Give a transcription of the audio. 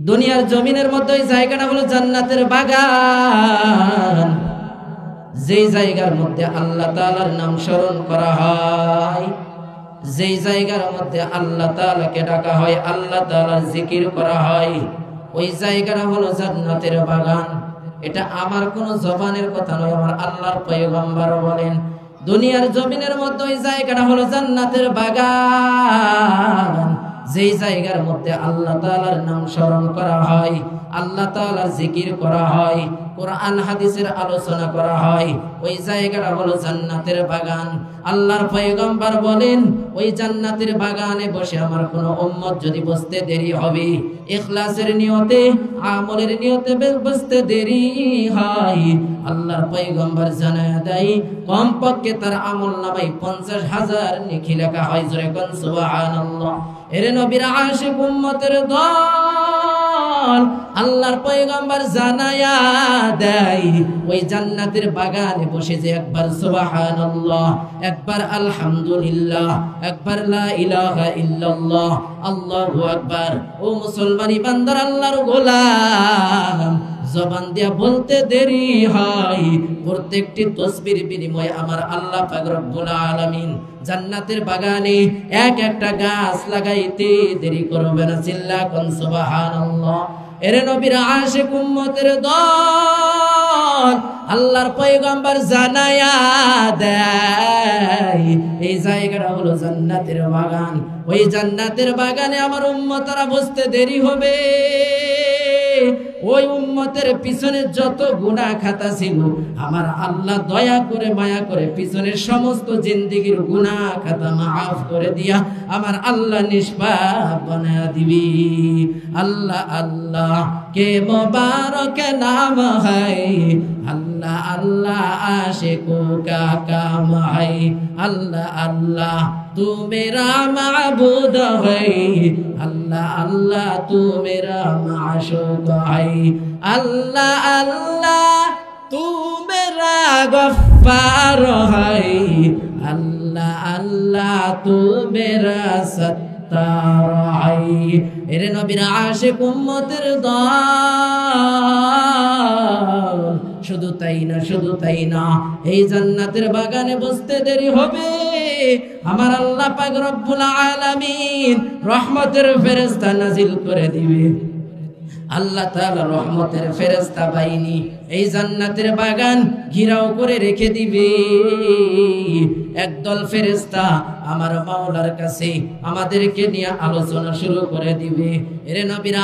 দুনিয়ার জমিনের মধ্যে ওই জায়গাটা হলো জান্নাতের বাগান, যেই জায়গার মধ্যে আল্লাহ তাআলার নাম স্মরণ করা হয়, যেই জায়গার মধ্যে আল্লাহ তাআলাকে ডাকা হয়, আল্লাহ তাআলার জিকির করা হয়, ওই জায়গাটা হলো জান্নাতের বাগান। এটা আমার কোন জবানের কথা নয়, আমার আল্লাহর পয়গম্বর বলেন দুনিয়ার জমিনের মধ্যে ওই জায়গাটা হলো জান্নাতের বাগান, যেই জায়গার মধ্যে আল্লাহ তাআলার নাম স্মরণ করা হয়, আল্লাহ তাআলার জিকির করা হয়, কোরআন হাদিসের আলোচনা করা হয়, ওই জায়গাটা হলো জান্নাতের বাগান। আল্লাহর পয়গম্বর বলেন ওই জান্নাতের বাগানে বসে আমার কোন উম্মত যদি বসতে দেরি হবে, ইখলাসের নিয়তে আমলের নিয়তে বসতে দেরি হয়, আল্লাহর পয়গম্বর জানায় দেয় কমপক্ষে তার আমলনামায় 50,000 নেকি লেখা হয়। জোরে কোন সুবহানাল্লাহ। এর নবীর আশিক উম্মতের দল আল্লাহর পয়গম্বর জানায়া দেয় ওই জান্নাতের বাগানে বসে যে একবার সুবহানাল্লাহ, একবার আলহামদুলিল্লাহ, একবার লা ইলাহা ইল্লাল্লাহ, আল্লাহু আকবার, ও মুসলমান ইমানদার আল্লাহর গোলাম, জবান দিয়া বলতে দেরি হয়, প্রত্যেকটি তাসবির বিনিময়ে আমার আল্লাহ পাক রব্বুল আলামিন জান্নাতের বাগানে এক একটা গাছ লাগাইতে দেরি করবে না। চিল্লা কোন সুবহানাল্লাহ। এর নবীর আশিক উম্মতের দল আল্লাহর পয়গম্বর জানায়া দেয় এই জায়গাটা হলো জান্নাতের বাগান, ওই জান্নাতের বাগানে আমার উম্মতরা বসতে দেরি হবে। ওই উম্মতের পিছনে যত গুনাহ খাতা ছিল আমার আল্লাহ দয়া করে মায়া করে পিছনের সমস্ত জিন্দেগীর গুনাহ খাতা মাফ করে দিয়া আমার আল্লাহ নিষ্পাপ বানায়া দিবি। আল্লাহ আল্লাহ কে মুবারক নাম है, अल्लाह अल्लाह आशिकों का काम है, अल्लाह अल्लाह तू मेरा माबूद है, अल्लाह अल्लाह तू मेरा माशूक है, अल्लाह अल्लाह तू मेरा गफ्फार है, अल्लाह अल्लाह तू मेरा सत्तार है। এরে নবীর আশিক উম্মতের দল শুধু তাই না, শুধু তাই না, এই জান্নাতের বাগানে বসতে দেরি হবে, আমার আল্লাহ পাক রব্বুল আলামিন রহমতের ফেরেশতা নাজিল করে দিবে। আল্লাহ তাআলা রহমতের ফেরেশতা বাহিনী এই জান্নাতের বাগান ঘিরাও করে রেখে দিবে। একদল ফেরেশতা আমার মাওলার কাছে আমাদেরকে নিয়ে আলোচনা শুরু করে দিবে। এরে নবীরা